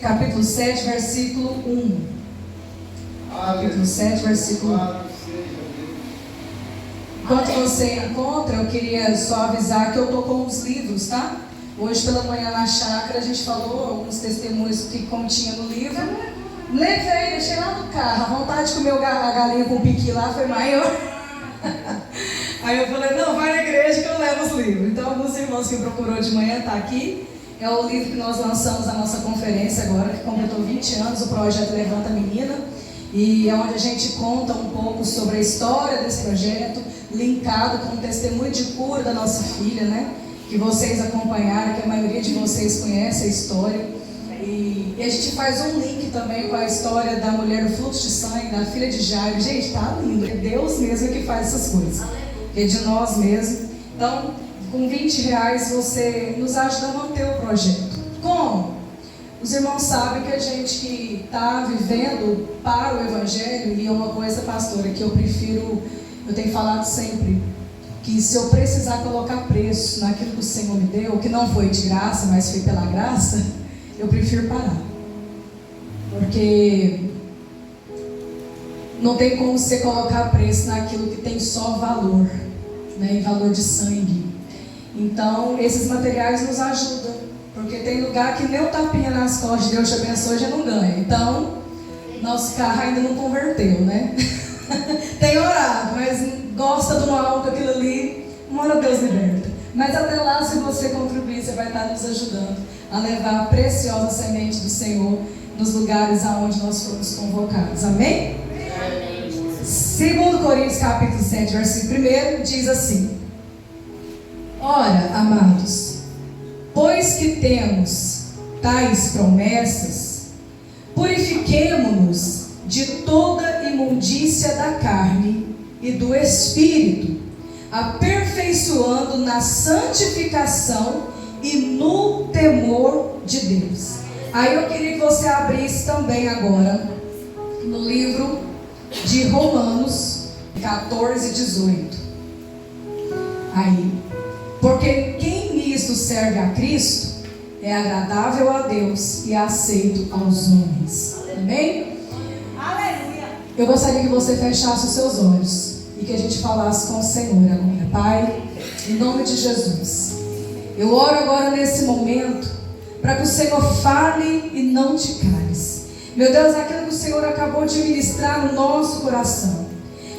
Capítulo 7, versículo 1. Capítulo 7, versículo 1. Enquanto você encontra, eu queria só avisar que eu estou com os livros, tá? Hoje pela manhã na chácara a gente falou alguns testemunhos que continha no livro. Levei, deixei lá no carro. A vontade de comer a galinha com piqui lá foi maior. Aí eu falei, não, vai na igreja que eu levo os livros. Então alguns irmãos que procurou de manhã estão aqui. É o livro que nós lançamos na nossa conferência agora, que completou 20 anos, o projeto Levanta a Menina. E é onde a gente conta um pouco sobre a história desse projeto, linkado com o testemunho de cura da nossa filha, né? Que vocês acompanharam, que a maioria de vocês conhece a história. E a gente faz um link também com a história da mulher do fluxo de sangue, da filha de Jairo. Gente, tá lindo, é Deus mesmo que faz essas coisas. É de nós mesmos. Então, com R$20 você nos ajuda a manter o projeto. Como? Os irmãos sabem que a gente que está vivendo para o Evangelho, e é uma coisa, pastora, que eu tenho falado sempre, que se eu precisar colocar preço naquilo que o Senhor me deu, que não foi de graça, mas foi pela graça, eu prefiro parar. Porque não tem como você colocar preço naquilo que tem só valor, né, e valor de sangue. Então, esses materiais nos ajudam, porque tem lugar que nem o tapinha nas costas de Deus te abençoe já não ganha. Então, nosso carro ainda não converteu, né? Tem orado, mas gosta do mal com aquilo ali, uma hora Deus liberta. Mas até lá, se você contribuir, você vai estar nos ajudando a levar a preciosa semente do Senhor nos lugares aonde nós fomos convocados. Amém? 2 Coríntios capítulo 7, versículo 1, diz assim: ora, amados, pois que temos tais promessas, purifiquemo-nos de toda imundícia da carne e do espírito, aperfeiçoando na santificação e no temor de Deus. Aí eu queria que você abrisse também agora no livro de Romanos 14, 18. Aí, porque quem nisto serve a Cristo é agradável a Deus e aceito aos homens. Amém? Aleluia! Eu gostaria que você fechasse os seus olhos e que a gente falasse com o Senhor agora. Pai, em nome de Jesus, eu oro agora nesse momento para que o Senhor fale e não te cales. Meu Deus, aquilo que o Senhor acabou de ministrar no nosso coração.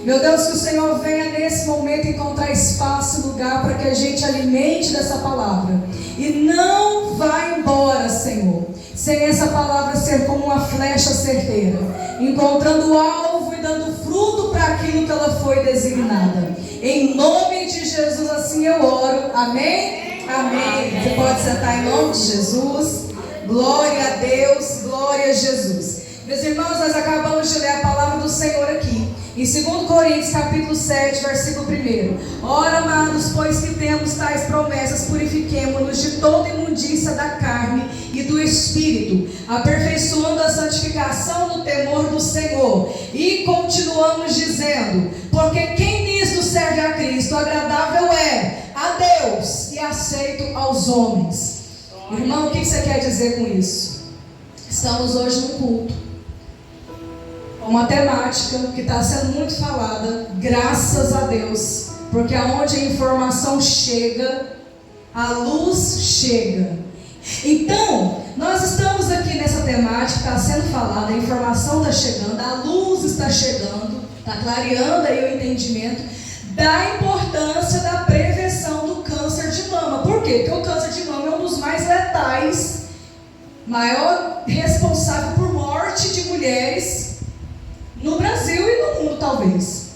Meu Deus, que o Senhor venha nesse momento encontrar espaço e lugar para que a gente alimente dessa palavra. E não vá embora, Senhor, sem essa palavra ser como uma flecha certeira, encontrando o alvo e dando fruto para aquilo que ela foi designada. Em nome de Jesus, assim eu oro. Amém? Amém. Você pode sentar em nome de Jesus. Glória a Deus, glória a Jesus. Meus irmãos, nós acabamos de ler a palavra do Senhor aqui, em 2 Coríntios capítulo 7, versículo 1. Ora, amados, pois que temos tais promessas, purifiquemo-nos de toda imundícia da carne e do espírito, aperfeiçoando a santificação no temor do Senhor. E continuamos dizendo, porque quem nisto serve a Cristo, agradável é a Deus e aceito aos homens. Irmão, o que você quer dizer com isso? Estamos hoje num culto, uma temática que está sendo muito falada, graças a Deus, porque aonde a informação chega, a luz chega. Então, nós estamos aqui nessa temática que está sendo falada, a informação está chegando, a luz está chegando, está clareando aí o entendimento da importância da prevenção do câncer de mama. Por quê? Porque o câncer de mama é um dos mais letais, maior responsável por morte de mulheres no Brasil e no mundo, talvez.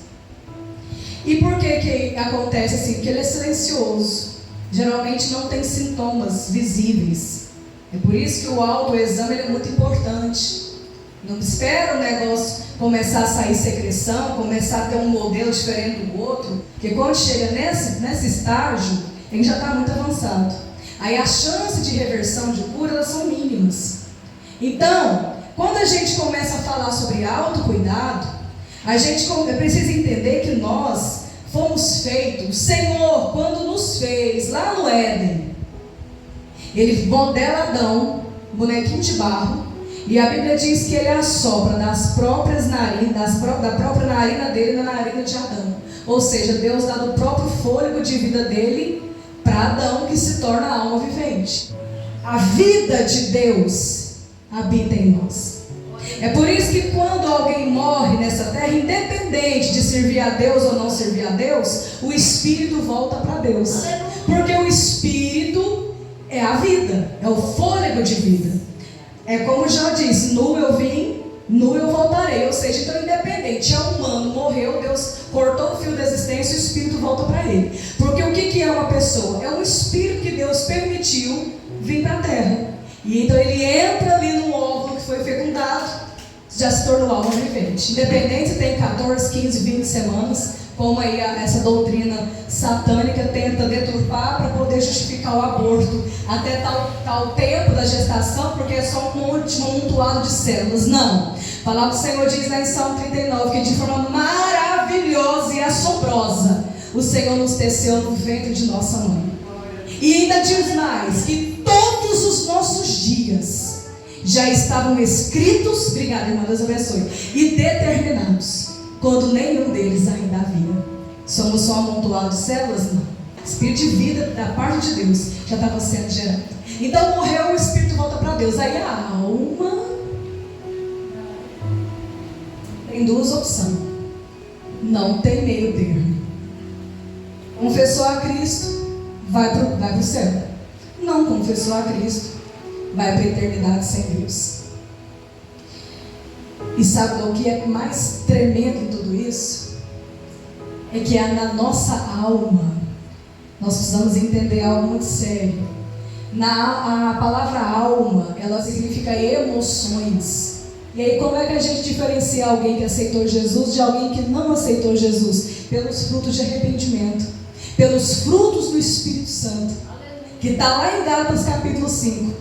E por que acontece assim? Porque ele é silencioso, geralmente não tem sintomas visíveis. É por isso que o autoexame é muito importante. Não espera o negócio começar a sair secreção, começar a ter um modelo diferente do outro, porque quando chega nesse estágio, ele já está muito avançado. Aí as chances de reversão de cura, elas são mínimas. Então, quando a gente começa a falar sobre autocuidado, a gente precisa entender que nós fomos feitos, o Senhor, quando nos fez lá no Éden, Ele modela Adão bonequinho de barro, e a Bíblia diz que ele assopra das próprias narinas, da própria narina dele na narina de Adão. Ou seja, Deus dá do próprio fôlego de vida dele para Adão, que se torna a alma vivente. A vida de Deus habita em nós. É por isso que quando alguém morre nessa terra, independente de servir a Deus ou não servir a Deus, o espírito volta para Deus. Porque o espírito é a vida, é o fôlego de vida. É como já disse, nu eu vim, nu eu voltarei. Ou seja, então independente, é humano, morreu, Deus cortou o fio da existência e o espírito volta para ele. Porque o que é uma pessoa? É um espírito que Deus permitiu vir para a terra. E então ele entra ali no óvulo que foi fecundado, já se tornou alma vivente. Independente se tem 14, 15, 20 semanas, como aí essa doutrina satânica tenta deturpar para poder justificar o aborto até tal tempo da gestação, porque é só um amontoado de células. Não. A palavra do Senhor diz lá em Salmo 39 que de forma maravilhosa e assombrosa o Senhor nos teceu no ventre de nossa mãe. E ainda diz mais, que todos os nossos dias já estavam escritos, obrigada irmã, Deus abençoe, e determinados, quando nenhum deles ainda havia. Somos só um amontoado de células? Não. Espírito de vida da parte de Deus já estava sendo gerado. Então morreu, o espírito volta para Deus. Aí a alma tem duas opções. Não tem meio termo. Confessou a Cristo, vai para o céu. Não confessou a Cristo, vai para a eternidade sem Deus. E sabe o que é mais tremendo em tudo isso? É que na nossa alma, nós precisamos entender algo muito sério. A palavra alma, ela significa emoções. E aí como é que a gente diferencia alguém que aceitou Jesus de alguém que não aceitou Jesus? Pelos frutos de arrependimento, pelos frutos do Espírito Santo, que está lá em Gálatas capítulo 5.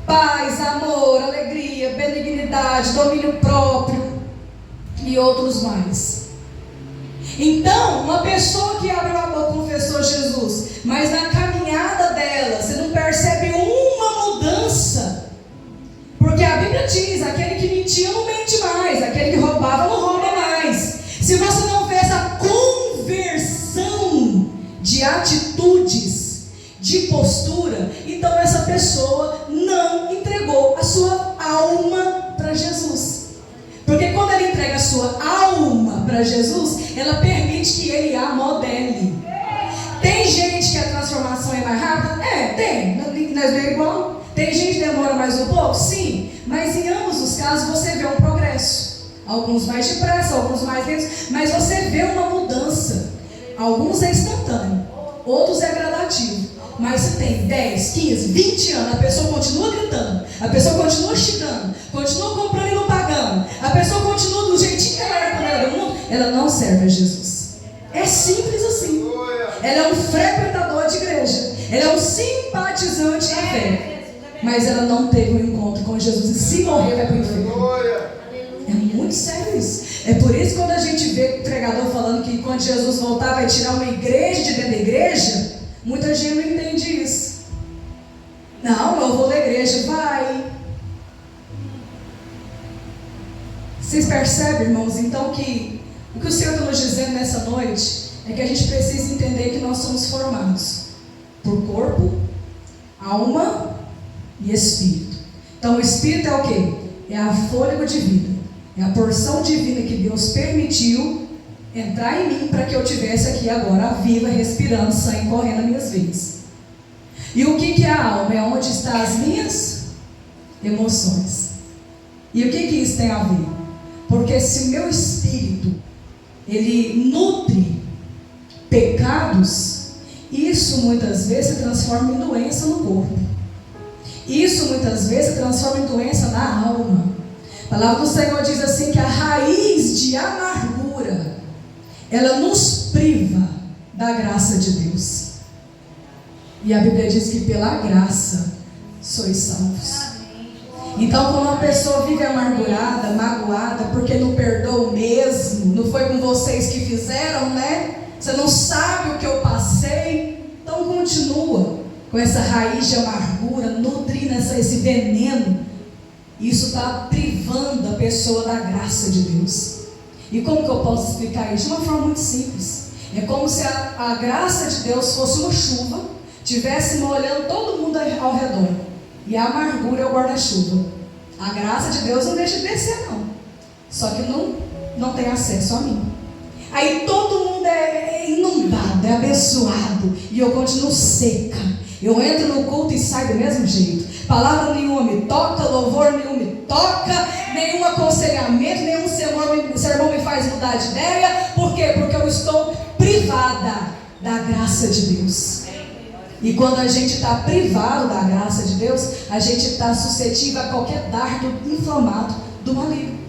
Paz, amor, alegria, benignidade, domínio próprio e outros mais. Então, uma pessoa que abriu a boca confessou Jesus, mas na caminhada dela você não percebe uma mudança, porque a Bíblia diz, aquele que mentia não mente mais, aquele que roubava não rouba mais. Se você não vê essa conversão de atitudes, de postura, então essa pessoa não entregou a sua alma para Jesus. Porque quando ela entrega a sua alma para Jesus, ela permite que ele a modele. Tem gente que a transformação é mais rápida? Tem. Nós vemos igual. Tem gente que demora mais um pouco? Sim. Mas em ambos os casos você vê um progresso. Alguns mais depressa, alguns mais lentos. Mas você vê uma mudança. Alguns é instantâneo, outros é gradativo. Mas se tem 10, 15, 20 anos, a pessoa continua gritando, a pessoa continua xingando, continua comprando e não pagando, a pessoa continua do jeitinho que ela era quando era do mundo, ela não serve a Jesus. É simples assim. Ela é um frequentador de igreja, ela é um simpatizante da fé, mas ela não teve um encontro com Jesus, e se morrer vai para o inferno. É muito sério isso. É por isso que quando a gente vê o pregador falando que quando Jesus voltar vai tirar uma igreja de dentro da igreja, muita gente não entende isso. Não, eu vou na igreja, vai. Vocês percebem, irmãos, então que o que o Senhor está nos dizendo nessa noite é que a gente precisa entender que nós somos formados por corpo, alma e espírito. Então o espírito é o quê? É a fôlego de vida, é a porção divina que Deus permitiu entrar em mim para que eu tivesse aqui agora viva, respirando, sangue correndo nas minhas veias. E o que é a alma? É onde estão as minhas emoções. E o que isso tem a ver? Porque se o meu espírito ele nutre pecados, isso muitas vezes se transforma em doença no corpo. Isso muitas vezes se transforma em doença na alma. A palavra do Senhor diz assim que a raiz de amargura, ela nos priva da graça de Deus. E a Bíblia diz que pela graça sois salvos. Então quando uma pessoa vive amargurada, magoada, porque não perdoa mesmo, não foi com vocês que fizeram, né? Você não sabe o que eu passei. Então continua com essa raiz de amargura, nutrindo esse veneno, isso está privando a pessoa da graça de Deus. E como que eu posso explicar isso? De uma forma muito simples. É como se a graça de Deus fosse uma chuva, tivesse molhando todo mundo ao redor, e a amargura é o guarda-chuva. A graça de Deus não deixa de descer, não. Só que não tem acesso a mim. Aí todo mundo é inundado, é abençoado, e eu continuo seca. Eu entro no culto e saio do mesmo jeito. Palavra nenhuma me toca, louvor nenhum me toca, nenhum aconselhamento, nenhum sermão me faz mudar de ideia. Por quê? Porque eu estou privada da graça de Deus. E quando a gente está privado da graça de Deus, a gente está suscetível a qualquer dardo inflamado do maligno.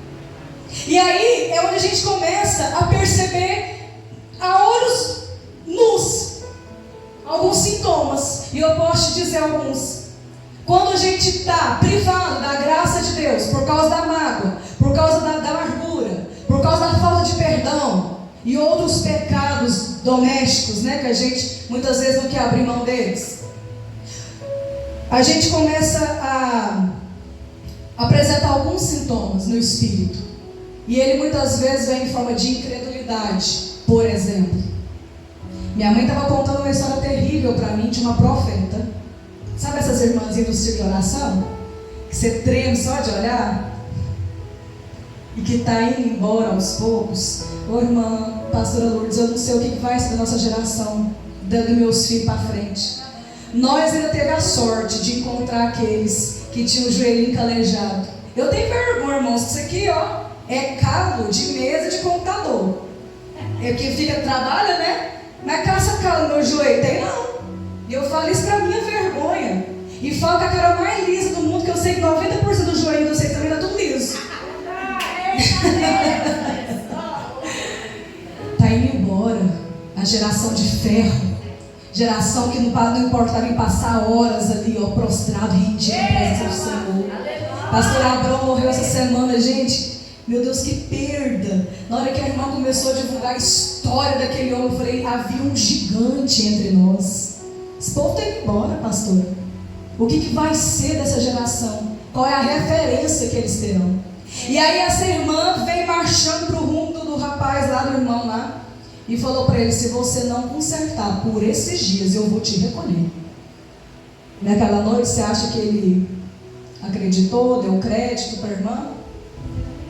E aí é onde a gente começa a perceber a olhos nus alguns sintomas. E eu posso te dizer alguns. Quando a gente está privado da graça de Deus por causa da mágoa, por causa da amargura, por causa da falta de perdão e outros pecados domésticos, né, que a gente muitas vezes não quer abrir mão deles, a gente começa a apresentar alguns sintomas no espírito. E ele muitas vezes vem em forma de incredulidade. Por exemplo, minha mãe estava contando uma história terrível para mim de uma profeta. Sabe essas irmãzinhas do círculo de oração? Que você treme só de olhar? E que está indo embora aos poucos. Ô irmã, pastora Lourdes, eu não sei o que vai ser da nossa geração, dando meus filhos para frente. Nós ainda teve a sorte de encontrar aqueles que tinham o joelhinho calejado. Eu tenho vergonha, irmãos, que isso aqui, ó, é cabo de mesa de computador. É que fica, trabalha, né? Mas caça calo no meu joelho, tem não. E eu falo isso pra minha vergonha. E falo com a cara mais lisa do mundo, que eu sei que 90% do joelho de vocês também tá tudo liso. Tá indo embora a geração de ferro. Geração que não importava em passar horas ali, ó, prostrado, rendido na presença do Senhor. Pastor Abrão morreu essa semana, gente. Meu Deus, que perda. Na hora que a irmã começou a divulgar a história daquele homem, eu falei, havia um gigante entre nós. Esse povo tem que ir embora, pastor. O que vai ser dessa geração? Qual é a referência que eles terão? E aí essa irmã veio marchando para o rumo do rapaz lá, do irmão lá, e falou para ele, se você não consertar por esses dias, eu vou te recolher. Naquela noite, você acha que ele acreditou, deu crédito para a irmã?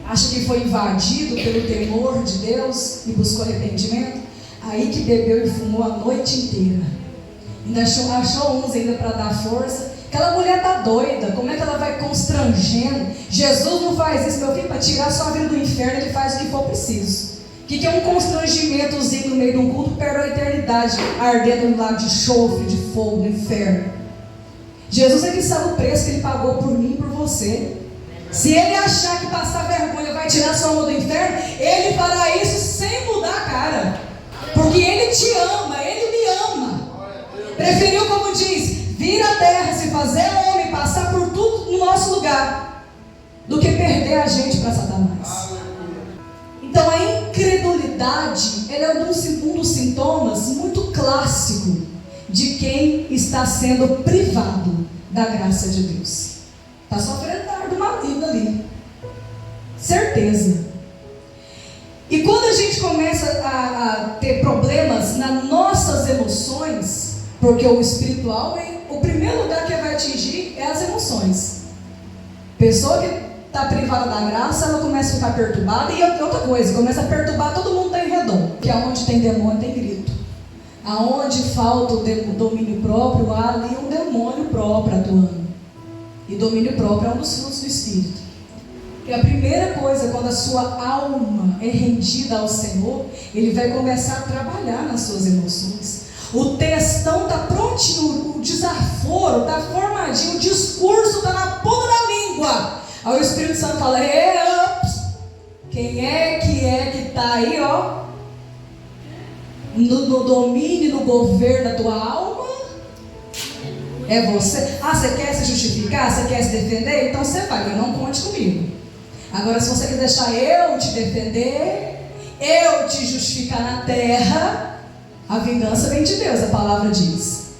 Acha que foi invadido pelo temor de Deus e buscou arrependimento? Aí que bebeu e fumou a noite inteira. Ainda achou uns ainda para dar força. Aquela mulher está doida. Como é que ela vai constrangendo? Jesus não faz isso, meu filho, para tirar sua vida do inferno, ele faz o que for preciso. O que é um constrangimentozinho no meio de um culto? Perde a eternidade ardendo no lago de chofre, de fogo, do inferno. Jesus é que sabe o preço que ele pagou por mim e por você. Se ele achar que passar vergonha vai tirar sua alma do inferno, ele fará isso sem mudar a cara. Porque ele te ama, ele me ama. Preferiu, como diz, vir à terra, se fazer homem, passar por tudo no nosso lugar, do que perder a gente para Satanás. Então a incredulidade, ela é um dos sintomas muito clássico de quem está sendo privado da graça de Deus. Está sofrendo dardo maligno ali. Certeza. E quando a gente começa a ter problemas nas nossas emoções, porque o espiritual, o primeiro lugar que vai atingir é as emoções. Pessoa que está privada da graça, ela começa a ficar perturbada. E outra coisa, começa a perturbar todo mundo está em redor. Porque aonde tem demônio tem grito. Aonde falta o domínio próprio, há ali um demônio próprio atuando. E domínio próprio é um dos frutos do Espírito. E a primeira coisa, quando a sua alma é rendida ao Senhor, Ele vai começar a trabalhar nas suas emoções. O textão está prontinho, o desaforo está formadinho, o discurso está na ponta da língua. Aí o Espírito Santo fala, quem é que está aí, ó, no domínio, no governo da tua alma? É você. Ah, você quer se justificar? Você quer se defender? Então você vai, mas não conte comigo. Agora, se você quer deixar eu te defender, eu te justificar na terra, a vingança vem de Deus, a palavra diz.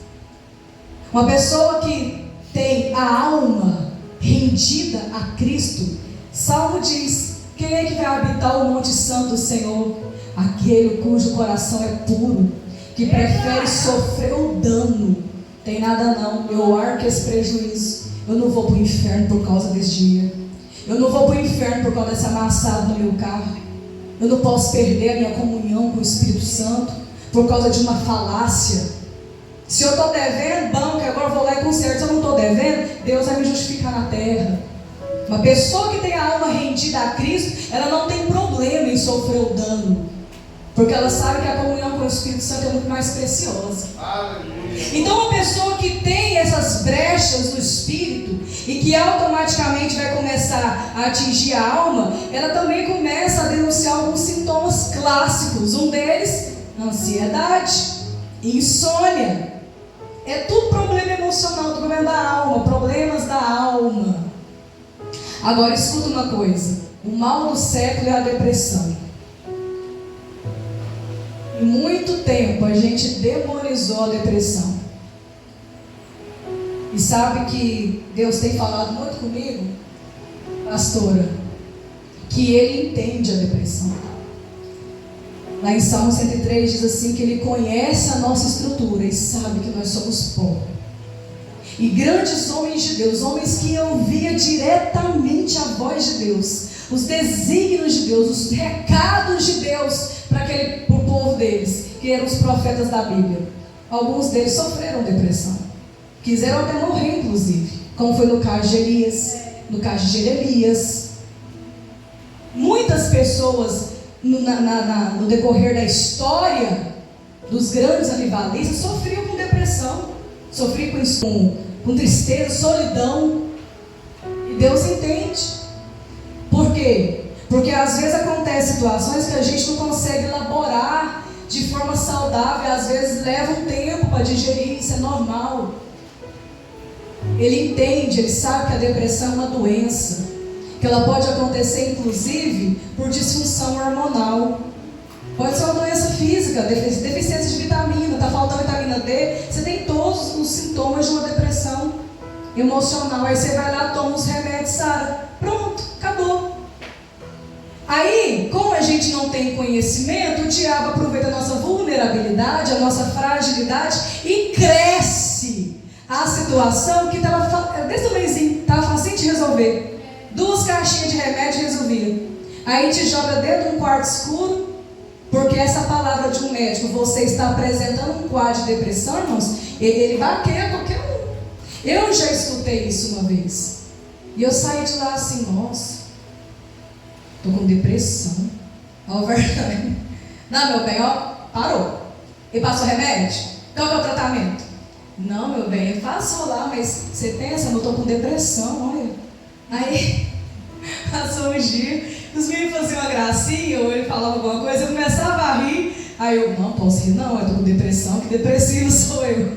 Uma pessoa que tem a alma rendida a Cristo, Salmo diz: quem é que vai habitar o monte santo do Senhor? Aquele cujo coração é puro, que prefere sofrer o dano. Tem nada não, eu arco esse prejuízo. Eu não vou para o inferno por causa desse dinheiro. Eu não vou para o inferno por causa desse amassado no meu carro. Eu não posso perder a minha comunhão com o Espírito Santo por causa de uma falácia. Se eu estou devendo, banco, agora eu vou lá e conserto. Se eu não estou devendo, Deus vai me justificar na terra. Uma pessoa que tem a alma rendida a Cristo, ela não tem problema em sofrer o dano, porque ela sabe que a comunhão com o Espírito Santo é muito mais preciosa. Então uma pessoa que tem essas brechas do Espírito e que automaticamente vai começar a atingir a alma, ela também começa a denunciar alguns sintomas clássicos. Um deles, ansiedade, insônia. É tudo problema emocional, problema da alma, problemas da alma. Agora escuta uma coisa: o mal do século é a depressão. Em muito tempo a gente demonizou a depressão. E sabe que Deus tem falado muito comigo, pastora, que Ele entende a depressão. Lá em Salmo 103 diz assim, que Ele conhece a nossa estrutura e sabe que nós somos pó. E grandes homens de Deus, homens que ouviam diretamente a voz de Deus, os desígnios de Deus, os recados de Deus para o povo deles, que eram os profetas da Bíblia. Alguns deles sofreram depressão, quiseram até morrer inclusive, como foi no caso de Elias, no caso de Jeremias. Muitas pessoas no decorrer da história dos grandes avivalistas sofriam com depressão, sofriam com tristeza, solidão. E Deus entende. Por quê? Porque às vezes acontecem situações que a gente não consegue elaborar de forma saudável, às vezes leva um tempo para digerir, isso é normal. Ele entende, ele sabe que a depressão é uma doença, que ela pode acontecer inclusive por disfunção hormonal. Pode ser uma doença física, deficiência de vitamina, está faltando vitamina D, você tem todos os sintomas de uma depressão emocional. Aí você vai lá, toma os remédios, sara, pronto, acabou. Aí, como a gente não tem conhecimento, o diabo aproveita a nossa vulnerabilidade, a nossa fragilidade e cresce a situação que estava desse tamanhozinho, estava fácil de resolver. 2 caixinhas de remédio resolvia. Aí te joga dentro de um quarto escuro, porque essa palavra de um médico, você está apresentando um quadro de depressão, irmãos, ele vai querer qualquer um. Eu já escutei isso uma vez, e eu saí de lá assim, nossa, estou com depressão. Ó, verdade. Não, meu bem, ó, parou. E passou remédio? Qual que é o tratamento? Não, meu bem, passou lá, mas você pensa, eu estou com depressão, olha. Aí, passou um dia, os meninos faziam uma gracinha, ou ele falava alguma coisa, eu começava a rir. Aí eu, não posso rir não, eu estou com depressão, que depressivo sou eu.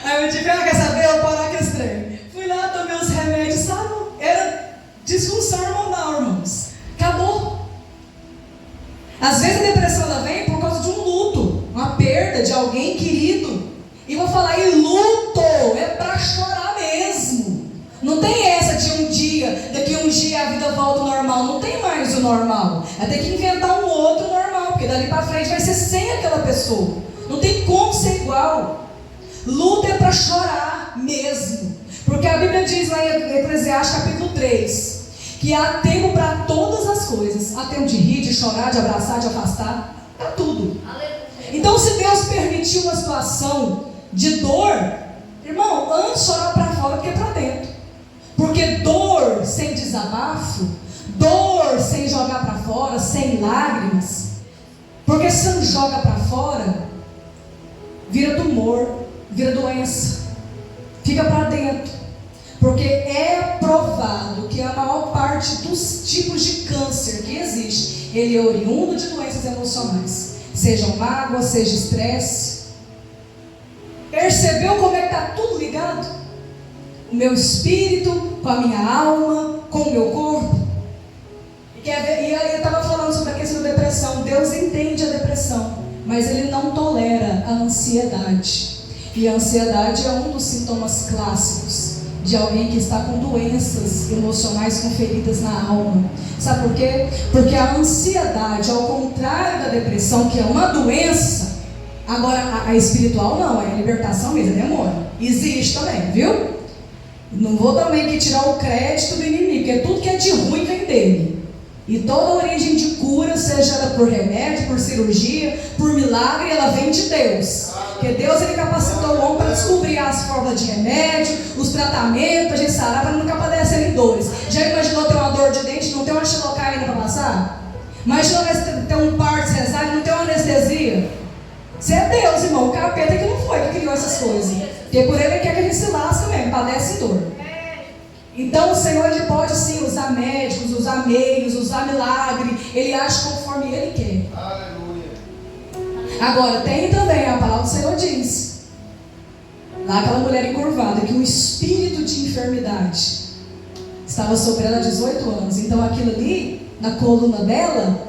Aí eu disse, quer saber, eu vou parar com esse trem. Fui lá, tomei os remédios, sabe? Era disfunção hormonal, irmãos. Acabou. Às vezes a depressão ela vem por causa de um luto, uma perda de alguém querido. E vou falar, e luto é para chorar mesmo. Não tem essa de um dia, daqui a um dia a vida volta ao normal. Não tem mais o normal. Vai ter que inventar um outro normal, porque dali para frente vai ser sem aquela pessoa. Não tem como ser igual. Luta é para chorar mesmo. Porque a Bíblia diz lá em Eclesiastes capítulo 3, que há tempo para todas as coisas. Há tempo de rir, de chorar, de abraçar, de afastar. Para tudo. Então se Deus permitiu uma situação de dor, irmão, antes chorar para fora do que para dentro. Porque dor sem desabafo, dor sem jogar para fora, sem lágrimas, porque se não joga para fora, vira tumor, vira doença, fica para dentro. Porque é provado que a maior parte dos tipos de câncer que existe, ele é oriundo de doenças emocionais, sejam mágoa, seja estresse. Percebeu como é que está tudo ligado? O meu espírito, com a minha alma, com o meu corpo. E aí eu estava falando sobre a questão da depressão. Deus entende a depressão, mas Ele não tolera a ansiedade. E a ansiedade é um dos sintomas clássicos de alguém que está com doenças emocionais, com feridas na alma. Sabe por quê? Porque a ansiedade, ao contrário da depressão, que é uma doença, agora a espiritual não, é a libertação mesmo, é demônio. Existe também, viu? Não vou também aqui tirar o crédito do inimigo, porque tudo que é de ruim vem dele. E toda origem de cura, seja ela por remédio, por cirurgia, por milagre, ela vem de Deus. Porque Deus, ele capacitou o homem para descobrir as formas de remédio, os tratamentos, para a gente sarar, para nunca padecer em dores. Já imaginou ter uma dor de dente, não ter uma xilocaína para passar? Imagina ter um parto cesárea, não ter uma anestesia? Você é Deus, irmão, o capeta que não foi que criou essas coisas. Porque por ele quer que a gente se lasque mesmo, padece dor. Então o Senhor, ele pode sim usar médicos, usar meios, usar milagre. Ele age conforme ele quer. Aleluia. Agora tem também, a palavra do Senhor diz, lá aquela mulher encurvada, que o espírito de enfermidade estava sobre ela há 18 anos. Então aquilo ali, na coluna dela,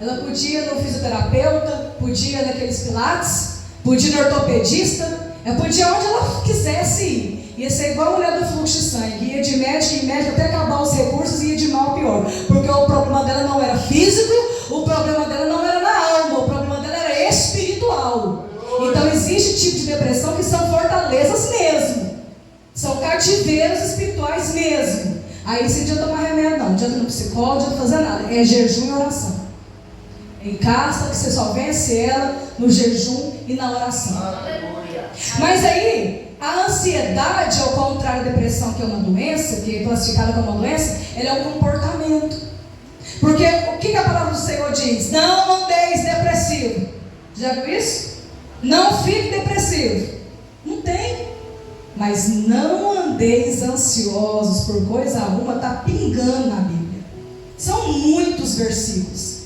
ela podia ir no fisioterapeuta, podia ir naqueles pilates, podia ir no ortopedista, ela podia ir onde ela quisesse ir. Ia ser igual a mulher do fluxo de sangue, ia de médico em médico até acabar os recursos e ia de mal a pior. Porque o problema dela não era físico, o problema dela não era na alma, o problema dela era espiritual. Então existe tipo de depressão que são fortalezas mesmo, são cativeiros espirituais mesmo. Aí você não adianta tomar remédio não adianta ir no psicólogo, não adianta fazer nada, é jejum e oração. Em casa que você só vence ela no jejum e na oração. Mas aí a ansiedade, ao contrário da depressão, que é uma doença, que é classificada como uma doença, ela é um comportamento. Porque o que a palavra do Senhor diz? Não andeis depressivo. Já viu isso? Não fique depressivo. Não tem. Mas não andeis ansiosos por coisa alguma, está pingando na Bíblia. São muitos versículos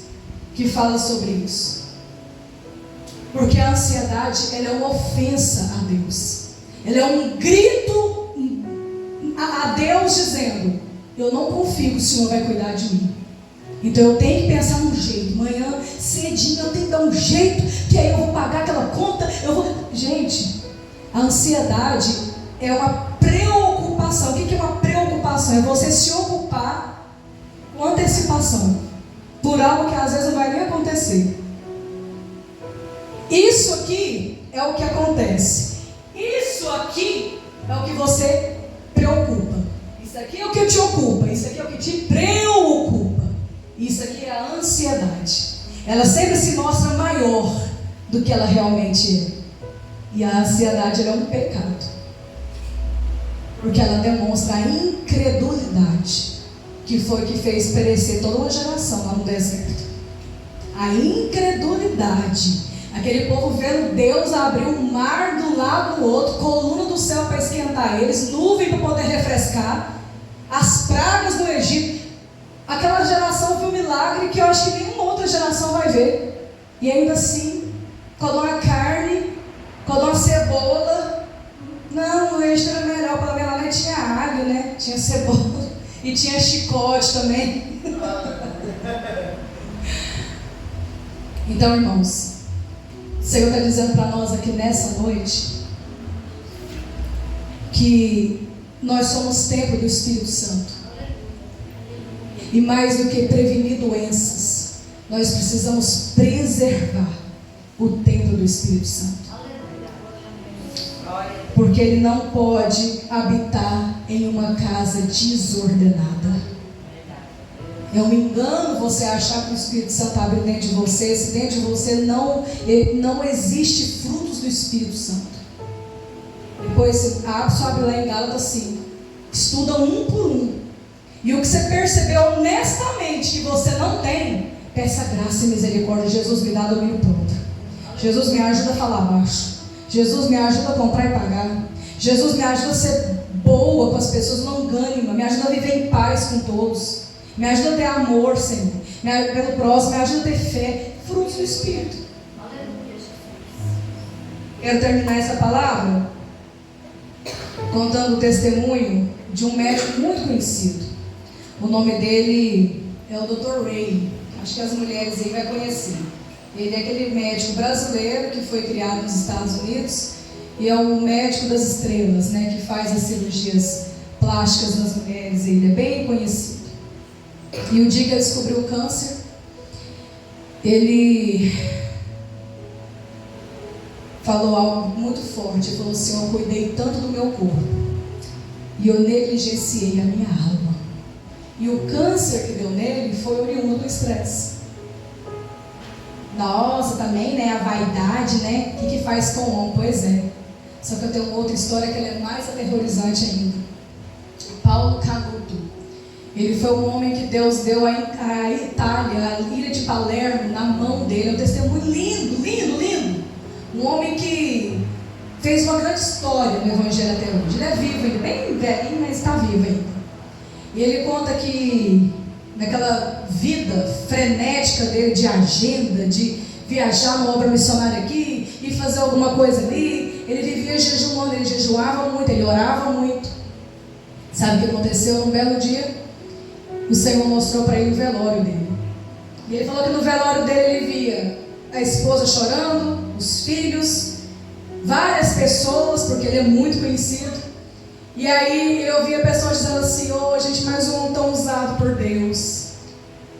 que falam sobre isso. Porque a ansiedade, ela é uma ofensa a Deus. Ela é um grito a Deus dizendo: eu não confio que o Senhor vai cuidar de mim. Então eu tenho que pensar um jeito. Amanhã, cedinho, eu tenho que dar um jeito, que aí eu vou pagar aquela conta. Gente, a ansiedade é uma preocupação. O que é uma preocupação? É você se ocupar com antecipação por algo que às vezes não vai nem acontecer. Isso aqui é o que acontece. Isso aqui é o que você preocupa. Isso aqui é o que te ocupa. Isso aqui é o que te preocupa. Isso aqui é a ansiedade. Ela sempre se mostra maior do que ela realmente é. E a ansiedade é um pecado. Porque ela demonstra a incredulidade, que foi que fez perecer toda uma geração lá no deserto. A incredulidade. Aquele povo vendo Deus abrir um mar de um lado do outro, coluna do céu para esquentar eles, nuvem para poder refrescar, as pragas do Egito. Aquela geração viu um milagre que eu acho que nenhuma outra geração vai ver. E ainda assim, colou uma carne, colou uma cebola. Não, o Egito era melhor, pelo menos lá nem tinha alho, né? Tinha cebola e tinha chicote também. Então, irmãos, o Senhor está dizendo para nós aqui nessa noite que nós somos templo do Espírito Santo. E mais do que prevenir doenças, nós precisamos preservar o templo do Espírito Santo. Porque ele não pode habitar em uma casa desordenada. É um engano você achar que o Espírito Santo habita dentro de você, se dentro de você não existe frutos do Espírito Santo. Depois abre lá em Gálatas 5, estuda um por um. E o que você percebeu honestamente que você não tem, peça graça e misericórdia. Jesus, me dá domínio próprio. Jesus, me ajuda a falar baixo. Jesus, me ajuda a comprar e pagar. Jesus, me ajuda a ser boa com as pessoas, longânima. Me ajuda a viver em paz com todos. Me ajuda a ter amor, Senhor, pelo próximo. Me ajuda a ter fé, frutos do Espírito. Quero terminar essa palavra contando o testemunho de um médico muito conhecido. O nome dele é o Dr. Ray. Acho que as mulheres aí vão conhecer. Ele é aquele médico brasileiro que foi criado nos Estados Unidos E é um médico das estrelas, né, que faz as cirurgias plásticas nas mulheres. Ele é bem conhecido. E o dia que ele descobriu o câncer, ele falou algo muito forte. Ele falou assim: eu cuidei tanto do meu corpo e eu negligenciei a minha alma. E o câncer que deu nele foi oriundo do estresse. Nossa, também, né, a vaidade, né, o que faz com o homem? Pois é. Só que eu tenho uma outra história que ela é mais aterrorizante ainda. Paulo Canuto. Ele foi um homem que Deus deu a Itália, a ilha de Palermo, na mão dele. É um testemunho lindo, lindo, lindo. Um homem que fez uma grande história no Evangelho até hoje. Ele é vivo ainda, bem velhinho, mas está vivo ainda. E ele conta que naquela vida frenética dele de agenda, de viajar numa obra missionária aqui e fazer alguma coisa ali, ele vivia jejuando, ele jejuava muito, ele orava muito. Sabe o que aconteceu? Um belo dia, o Senhor mostrou para ele o velório dele. E ele falou que no velório dele ele via a esposa chorando, os filhos, várias pessoas, porque ele é muito conhecido. E aí ele ouvia pessoas dizendo assim: oh, gente, mais um homem tão usado por Deus.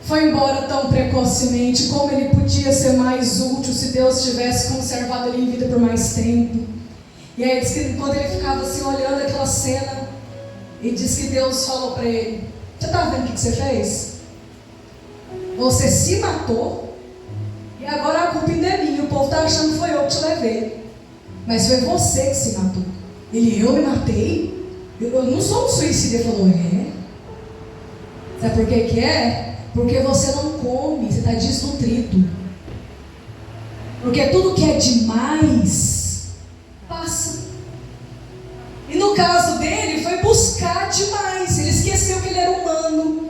Foi embora tão precocemente, como ele podia ser mais útil se Deus tivesse conservado ele em vida por mais tempo. E aí diz que quando ele ficava assim olhando aquela cena, e diz que Deus falou para ele: você está vendo o que você fez? Você se matou e agora a culpa ainda é minha. O povo está achando que foi eu que te levei, mas foi você que se matou. Eu me matei? Eu não sou um suicida. Ele falou: é? Sabe por que é? Porque você não come, você está desnutrido. Porque tudo que é demais passa. E no caso dele foi buscar demais. Ele esqueceu que ele era humano.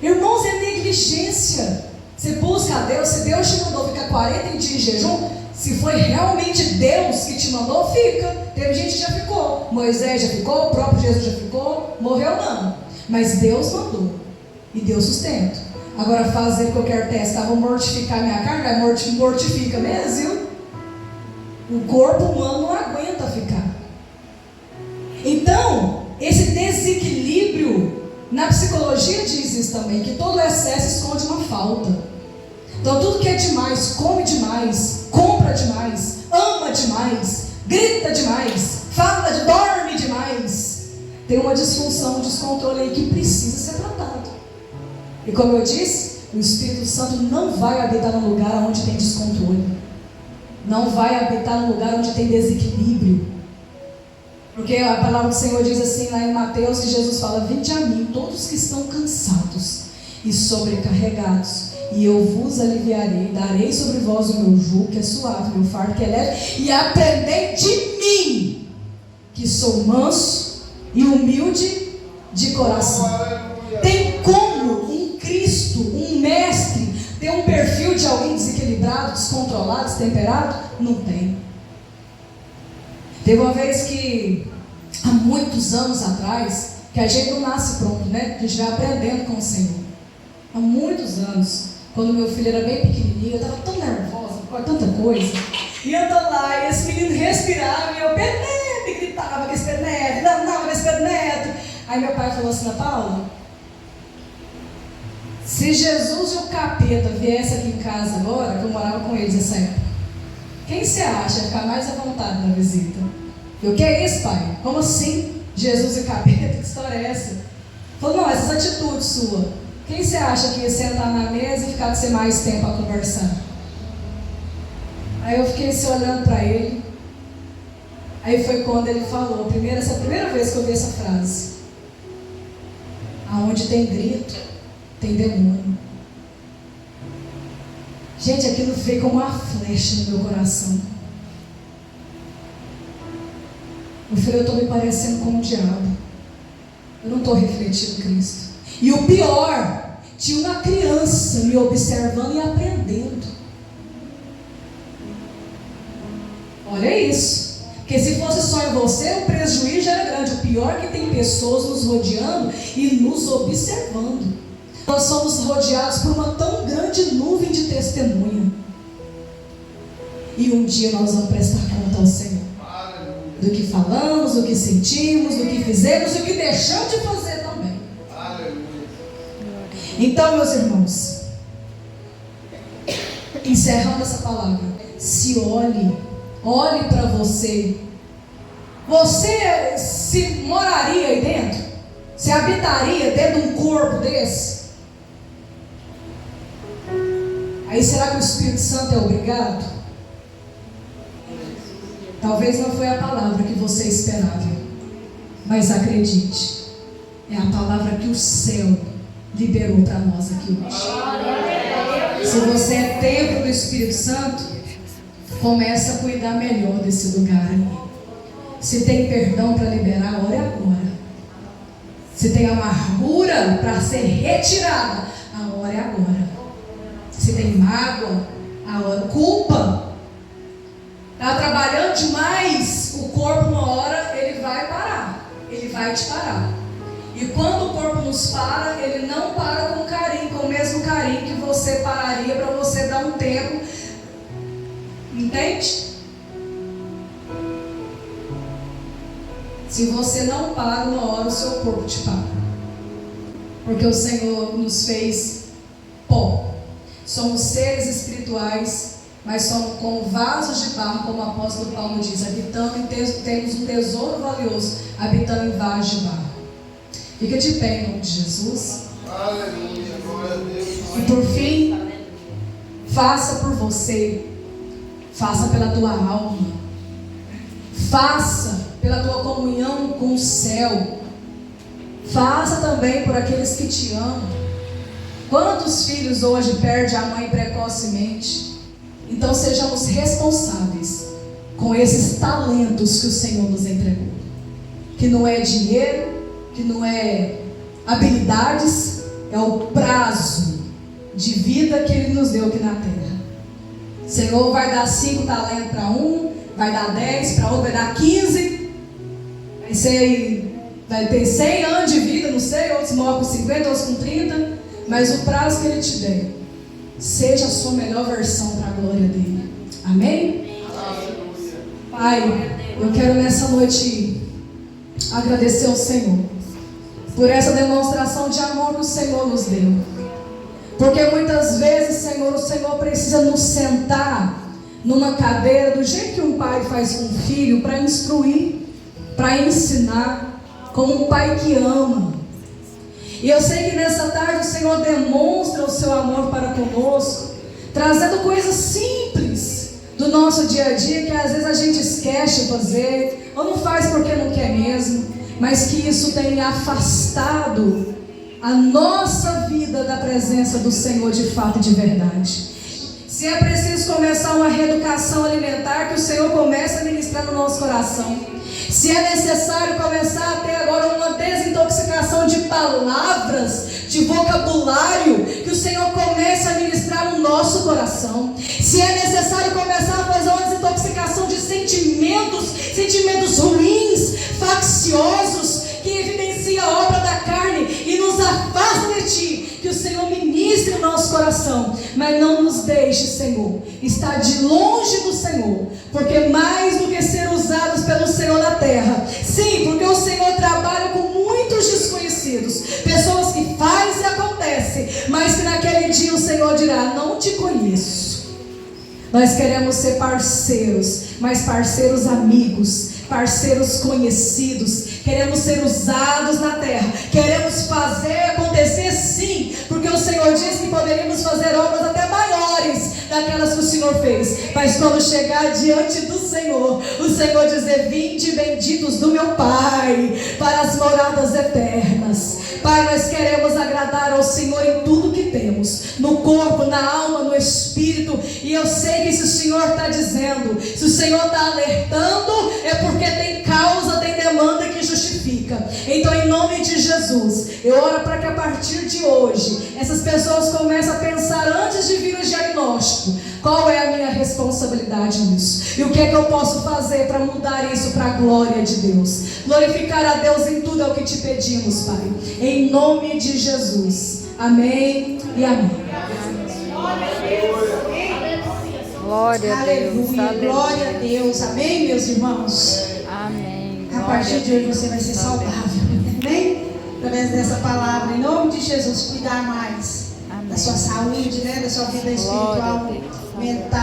Irmãos, é negligência. Você busca a Deus. Se Deus te mandou ficar 40 dias de jejum, se foi realmente Deus que te mandou, fica. Teve gente que já ficou. Moisés já ficou, o próprio Jesus já ficou. Morreu não, mas Deus mandou e Deus sustenta. Agora fazer o que eu quero testar, vou mortificar minha carne, mortifica mesmo, viu? O corpo humano não aguenta ficar. Então, esse desequilíbrio, na psicologia diz isso também, que todo excesso esconde uma falta. Então tudo que é demais, come demais, compra demais, ama demais, grita demais, dorme demais, tem uma disfunção, um descontrole aí que precisa ser tratado. E como eu disse, o Espírito Santo não vai habitar num lugar onde tem descontrole, não vai habitar num lugar onde tem desequilíbrio. Porque a palavra do Senhor diz assim lá em Mateus, que Jesus fala: vinde a mim todos que estão cansados e sobrecarregados, e eu vos aliviarei. Darei sobre vós o meu jugo, que é suave, o meu fardo que é leve, e aprendei de mim, que sou manso e humilde de coração. Tem como um Cristo, um mestre, ter um perfil de alguém desequilibrado, descontrolado, destemperado? Não tem. Teve uma vez que, há muitos anos atrás, que a gente não nasce pronto, né? A gente vai aprendendo com o Senhor. Há muitos anos, quando meu filho era bem pequenininho, eu estava tão nervosa por tanta coisa. E eu tô lá, e esse menino respirava, e eu Penedo, gritava com esse Penedo, não, com esse Penedo. Aí meu pai falou assim: Ana Paula, se Jesus e o capeta viessem aqui em casa agora, que eu morava com eles nessa época, quem você acha ficar mais à vontade na visita? Eu: que é isso, pai? Como assim? Jesus e capeta? Que história é essa? Falou: não, essas atitudes suas. Quem você acha que ia sentar na mesa e ficar com você mais tempo a conversar? Aí eu fiquei se olhando para ele. Aí foi quando ele falou, essa primeira vez que eu vi essa frase: aonde tem grito, tem demônio. Gente, aquilo veio como uma flecha no meu coração. Meu filho, eu estou me parecendo com o diabo. Eu não estou refletindo Cristo. E o pior, tinha uma criança me observando e aprendendo. Olha isso. Porque se fosse só em você, o prejuízo já era grande. O pior é que tem pessoas nos rodeando e nos observando. Nós somos rodeados por uma tão grande nuvem de testemunha. E um dia nós vamos prestar conta ao Senhor. do que falamos, do que sentimos, do que fizemos e o que deixamos de fazer também. Então, meus irmãos, encerrando essa palavra, se olhe para você. Você se moraria aí dentro? Se habitaria dentro de um corpo desse? Aí será que o Espírito Santo é obrigado? Talvez não foi a palavra que você esperava, mas acredite, é a palavra que o céu liberou para nós aqui hoje. Se você é templo do Espírito Santo, começa a cuidar melhor desse lugar aí. Se tem perdão para liberar, ore agora. Se tem amargura para ser retirada, a hora é agora. Se tem mágoa, a hora, culpa, está trabalhando demais, o corpo uma hora ele vai parar, ele vai te parar. E quando o corpo nos para, ele não para com carinho, com o mesmo carinho que você pararia para você dar um tempo. Entende? Se você não para uma hora, o seu corpo te para. Porque o Senhor nos fez pó. Somos seres espirituais, mas somos como vasos de barro, como o apóstolo Paulo diz, habitando temos um tesouro valioso, habitando em vasos de barro. Fica de pé em nome de Jesus. Aleluia, glória a Deus. E por fim, faça por você, faça pela tua alma, faça pela tua comunhão com o céu, faça também por aqueles que te amam. Quantos filhos hoje perdem a mãe precocemente? Então sejamos responsáveis com esses talentos que o Senhor nos entregou, que não é dinheiro, que não é habilidades, é o prazo de vida que Ele nos deu aqui na terra. O Senhor vai dar 5 talentos para um, vai dar 10 para outro, vai dar 15, vai ter 100 anos de vida, não sei, outros morrem com 50, outros com 30, mas o prazo que Ele te der, seja a sua melhor versão para a glória dEle. Amém? Pai, eu quero nessa noite agradecer ao Senhor por essa demonstração de amor que o Senhor nos deu. Porque muitas vezes, Senhor, o Senhor precisa nos sentar numa cadeira, do jeito que um pai faz com um filho, para instruir, para ensinar, como um pai que ama. E eu sei que nessa tarde o Senhor demonstra o seu amor para conosco, trazendo coisas simples do nosso dia a dia, que às vezes a gente esquece de fazer, ou não faz porque não quer mesmo, mas que isso tem afastado a nossa vida da presença do Senhor de fato e de verdade. Se é preciso começar uma reeducação alimentar, que o Senhor comece a ministrar no nosso coração. Se é necessário começar a ter agora uma desintoxicação de palavras, de vocabulário, que o Senhor comece a ministrar no nosso coração. Se é necessário começar a fazer uma desintoxicação de sentimentos ruins, facciosos, que evidencia a obra da carne e nos afasta de Ti, que o Senhor ministre o nosso coração, mas não nos deixe, Senhor, estar de longe do Senhor, porque mais do que ser usados pelo Senhor na terra, sim, porque o Senhor trabalha com muitos desconhecidos, pessoas que fazem e acontece, mas que naquele dia o Senhor dirá: não te conheço. Nós queremos ser parceiros, mas parceiros amigos, parceiros conhecidos. Queremos ser usados na terra, queremos fazer acontecer, sim, porque o Senhor disse que poderíamos fazer obras até maiores daquelas que o Senhor fez. Mas quando chegar diante do Senhor, o Senhor dizer: vinde benditos do meu Pai para as moradas eternas. Pai, nós queremos agradar ao Senhor em tudo que temos, no corpo, na alma, no espírito. E eu sei que se o Senhor está dizendo, se o Senhor está alertando, é porque tem causa, tem demanda que justifica. Então, em nome de Jesus, eu oro para que a partir de hoje essas pessoas comecem a pensar antes de vir o diagnóstico: qual é a minha responsabilidade nisso? E o que é que eu posso fazer para mudar isso para a glória de Deus? Glorificar a Deus em tudo é o que te pedimos, Pai. Em nome de Jesus. Amém e amém. Glória a Deus. Aleluia. Glória a Deus. Amém, meus irmãos? Amém. partir de hoje você vai ser saudável. Amém? Através dessa palavra, em nome de Jesus, cuidar mais da sua saúde, né? Da sua vida espiritual, mental.